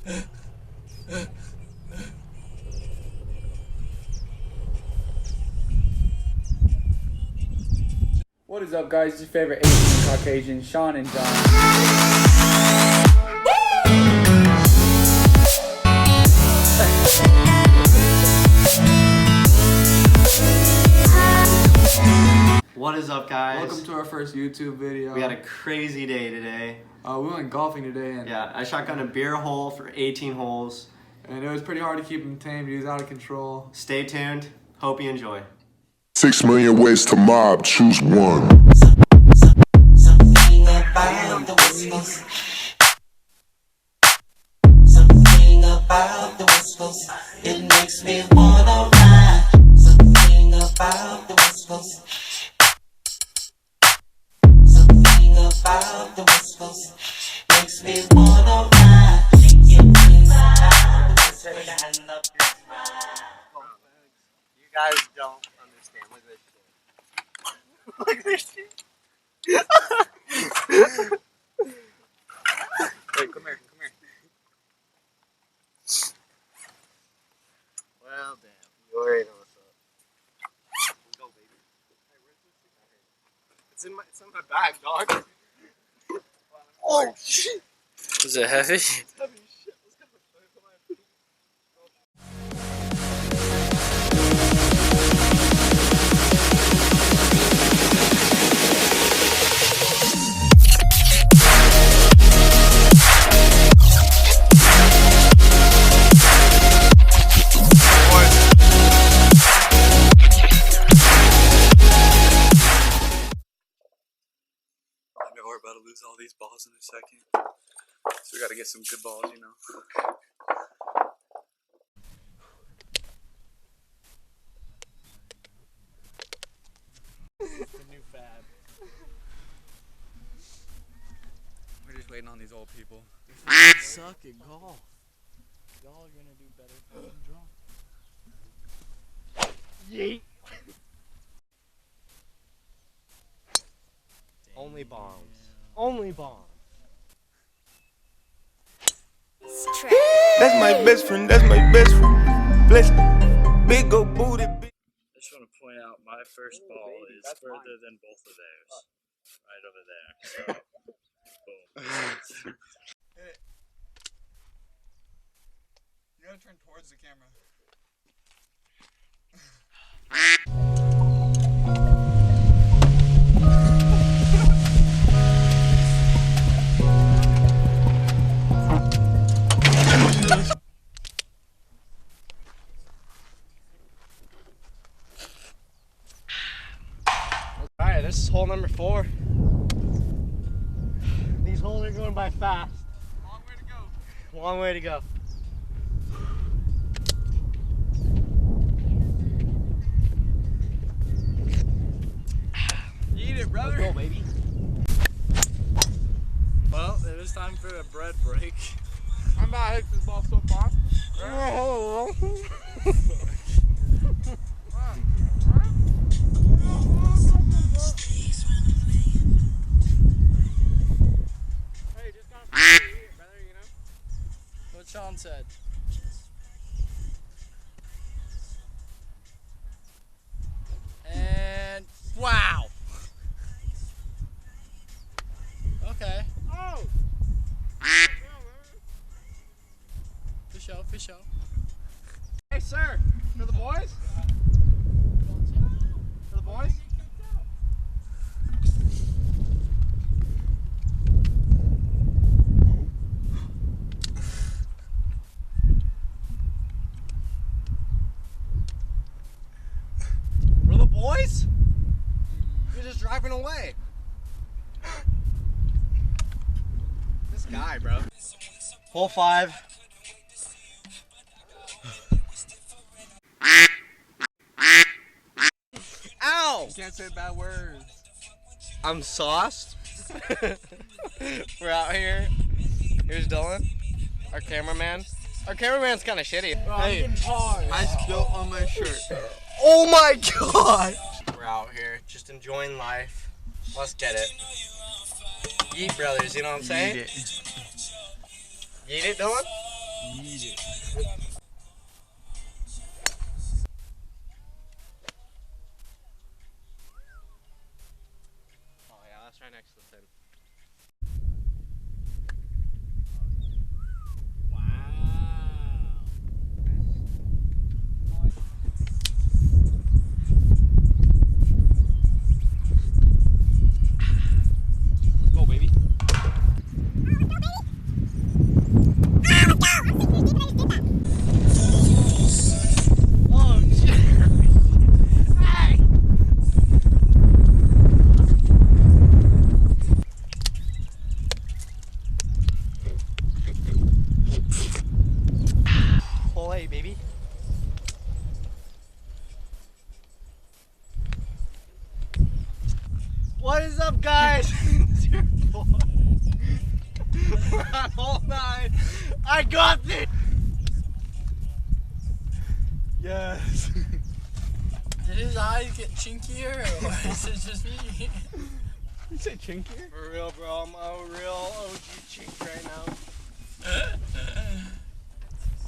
What is up, guys? It's your favorite Asian Caucasian, Shaun and John. What is up, guys? Welcome to our first YouTube video. We had a crazy day today. We went golfing today, and yeah, I shotgunned a beer hole for 18 holes. And it was pretty hard to keep him tamed. He was out of control. Stay tuned. Hope you enjoy. 6 million ways to mob, choose one. Something about the West Coast. Something about the West Coast. It makes me wanna ride. Something about the West Coast. Something about the West Coast makes me wanna ride. You guys don't understand. Look at this shit. Look at this shit. Wait, come here. Well, damn. You already know what's up. Let's go, baby. Hey, where's this thing? It's in my bag, dog. Oh, shit. Is it heavy? It's heavy as shit. Let's go. We're about to lose all these balls in a second, so we gotta get some good balls, you know. The new fad. We're just waiting on these old people. Suck at golf. Y'all are gonna do better than drunk. Yeet. Only bombs. Only bombs. That's my best friend. Bless big old booty. I just want to point out my first ball is further than both of theirs. Right over there. So, boom. You gotta turn towards the camera. Alright, this is hole number 4. These holes are going by fast. Long way to go. Long way to go. Eat it, brother. Let's go, baby. Well, it is time for a bread break. I'm about to hit this ball so far. Hey, just gotta eat it, brother, you know? What Shaun said. And wow. Okay. Oh! For show. Hey, sir! For the boys? For the boys? For the boys? You're just driving away. This guy, bro. Hole 5. Ow! You can't say bad words. I'm sauced. We're out here. Here's Dylan, our cameraman. Our cameraman's kind of shitty. Hey, I spilled on my shirt. Oh my god! We're out here just enjoying life. Let's get it. Yeet, brothers, you know what I'm saying? Eat it. Yeet it, Dylan? Oh yeah, that's right next to the pin. Go, baby. Oh shit! Hey! Hole A, baby. What is up, guys? We're on hole 9. I got this. Yes. Did his eyes get chinkier or is it just me? You say chinkier? For real, bro. I'm a real OG chink right now.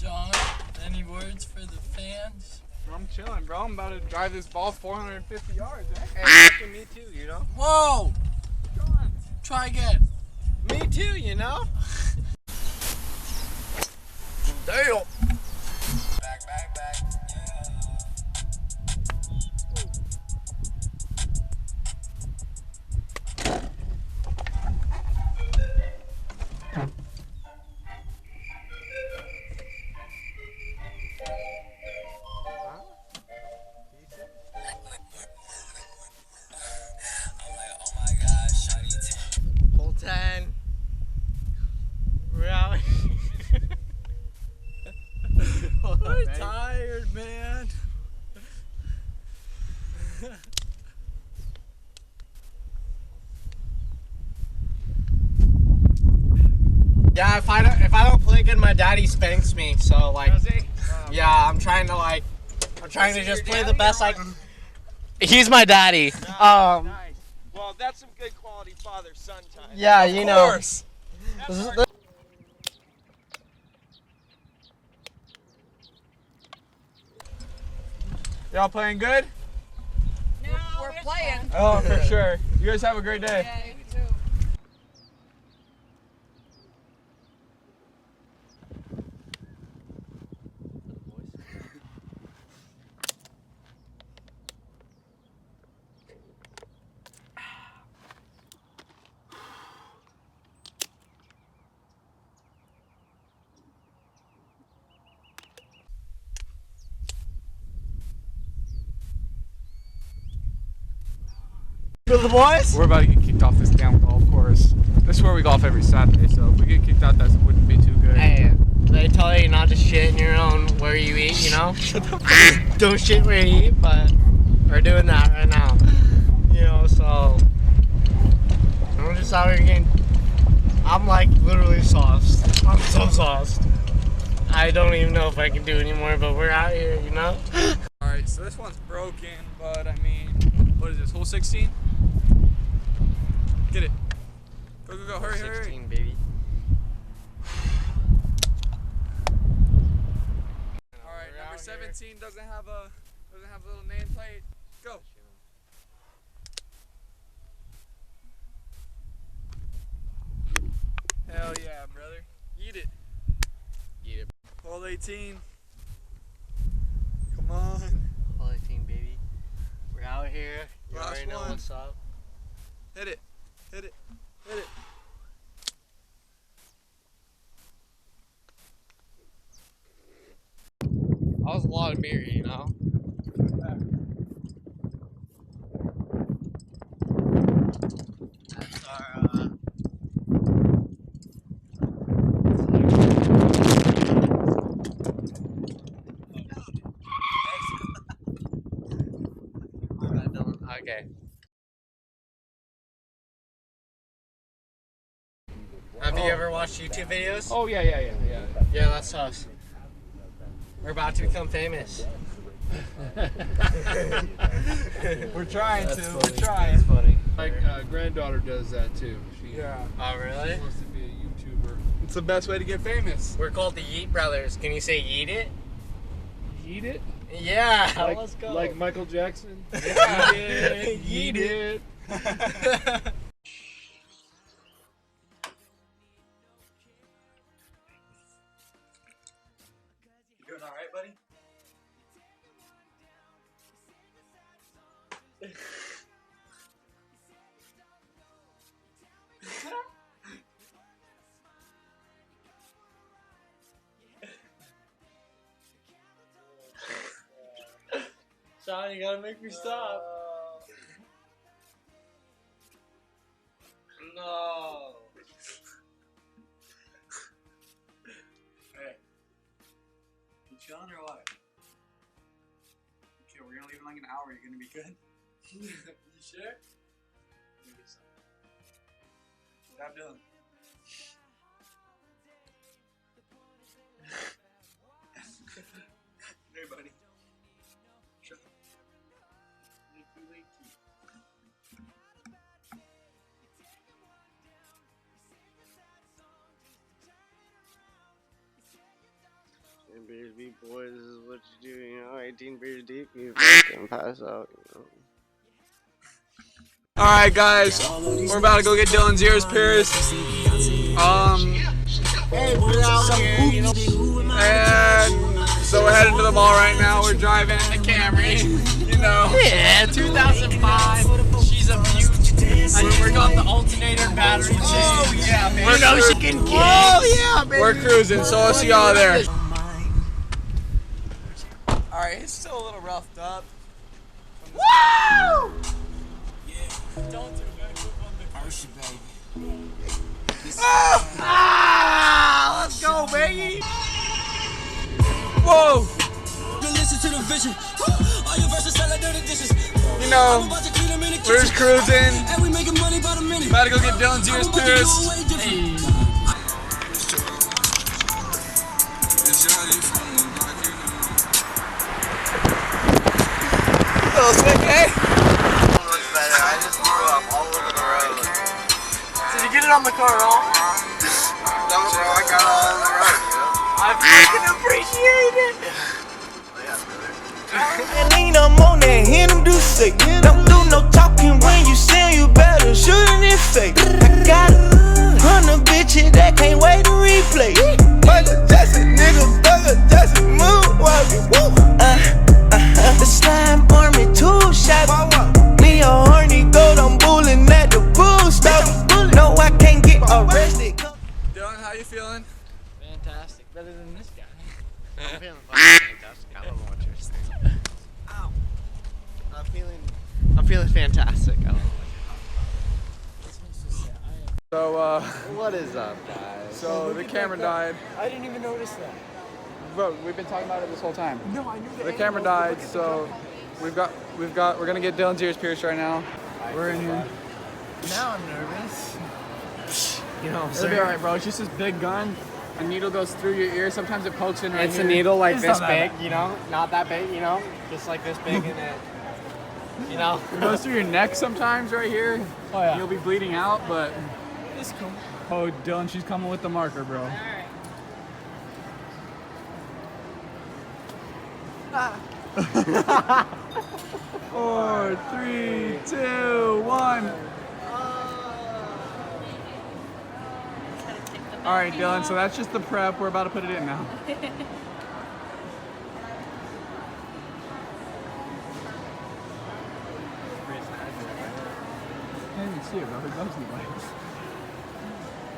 John, any words for the fans? I'm chilling, bro. I'm about to drive this ball 450 yards, eh? Hey, fucking me too, you know? Whoa! John. Try again. Me too, you know? Damn. Back. Hole 10. We're out. We're tired, man. Yeah, if I don't play good, my daddy spanks me. So like, yeah, I'm trying to just play the best I can. He's my daddy. Nice. Well, that's some good quality father-son time. Yeah, you know. course. Y'all playing good? No, we're playing. Oh, for sure. You guys have a great day. Yeah, you too. For the boys? We're about to get kicked off this damn golf course. This is where we golf every Saturday, so if we get kicked out, that wouldn't be too good. Hey, they tell you not to shit in your own where you eat, you know? Don't shit where you eat, but we're doing that right now. You know, so I'm just out here getting, I'm like literally sauced. I'm so sauced. I don't even know if I can do anymore, but we're out here, you know? Alright, so this one's broken, but I mean, what is this, hole 16? Get it. Go, hurry, 16, baby. Alright, number 17 doesn't have a little nameplate. Go. Hell yeah, brother. Eat it. Eat it. Hole 18. Come on. Hole 18, baby. We're out here. You Last already know one. what's up. Hit it. Hit it. Hit it. That was a lot of beer, you know? That's our, Okay. Have you ever watched YouTube videos? Oh yeah. Yeah, that's us. We're about to become famous. We're trying That's to. funny. We're trying. That's funny. My granddaughter does that too. She Yeah. Oh, really? wants to be a YouTuber. the best way to get famous. We're called the Yeet Brothers. Can you say Yeet it? Eat it? Yeah, let's go. Like Michael Jackson. Yeah. Eat it. You doing alright, buddy? Shaun, you gotta make me stop. No. Hey. You chilling or what? Okay, we're gonna leave in like an hour. You're gonna be good? You sure? Stop doing. Hey, buddy. Shut up. And beers deep, boys, this is what you do, you know, 18 beers deep, you fucking pass out, you know. Alright guys, we're about to go get Dylan's ears pierced. Hey, we're out here, you know. And so we're heading to the mall right now. We're driving in the Camry, you know. Yeah, 2005, she's a beaut. We're going the alternator battery chain. Oh yeah, man. You know she can kick. Oh yeah, baby. We're cruising, so I'll see y'all there. Alright, it's still a little roughed up. Woo! Don't do that. Hershey, baby. Let's go, baby. Whoa. You know, we're just cruising. About to go get Dylan's ears pierced. Hey. Little slick, eh? I just threw up all over the road. Did you get it on the car all? No, bro, I got all on the road, you know? I fucking appreciate it. And lean up on that, hear them do say. Don't do no talking when you sing, you better shoot in his face. I got 100 bitches that can't wait to replay. Michael Jackson, nigga, Bugger Jackson, moonwalking. The slime army, 2 shots. Me a horny goat, I'm bulling at the bull stop. No, I can't get arrested. Dylan, how you feeling? Fantastic. Better than this guy. I'm feeling fantastic. I don't know what you're saying. Ow. I'm feeling fantastic. I don't know So, what is up, guys? so the camera died. I didn't even notice that. Bro, we've been talking about it this whole time. No, I knew that. The camera died, so we're gonna get Dylan's ears pierced right now. We're in here. Now I'm nervous. You know what I'm It'll be alright, bro. It's just this big gun. A needle goes through your ear. Sometimes it pokes in right It's here. a needle like It's this not that big, you know? Not that big, you know? Just like this big and it, you know? It goes through your neck sometimes right here. Oh yeah. You'll be bleeding out, but... It's cool. Oh, Dylan, she's coming with the marker, bro. Alright. 4, 3, 2, 1. Alright, Dylan, so that's just the prep. We're about to put it in now. I didn't even see it, bro. It goes in the lights.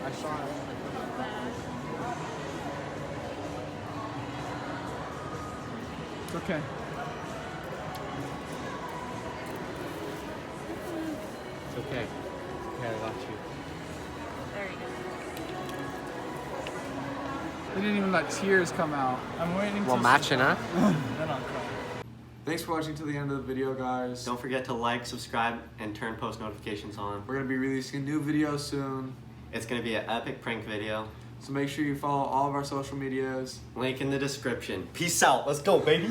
I saw it. It's okay. It's okay. Okay, I got you. There you go. They didn't even let tears come out. I'm waiting Well, to matching, huh? then I'll cry. Thanks for watching to the end of the video, guys. Don't forget to like, subscribe, and turn post notifications on. We're going to be releasing a new video soon. It's gonna be an epic prank video. So make sure you follow all of our social medias. Link in the description. Peace out. Let's go, baby.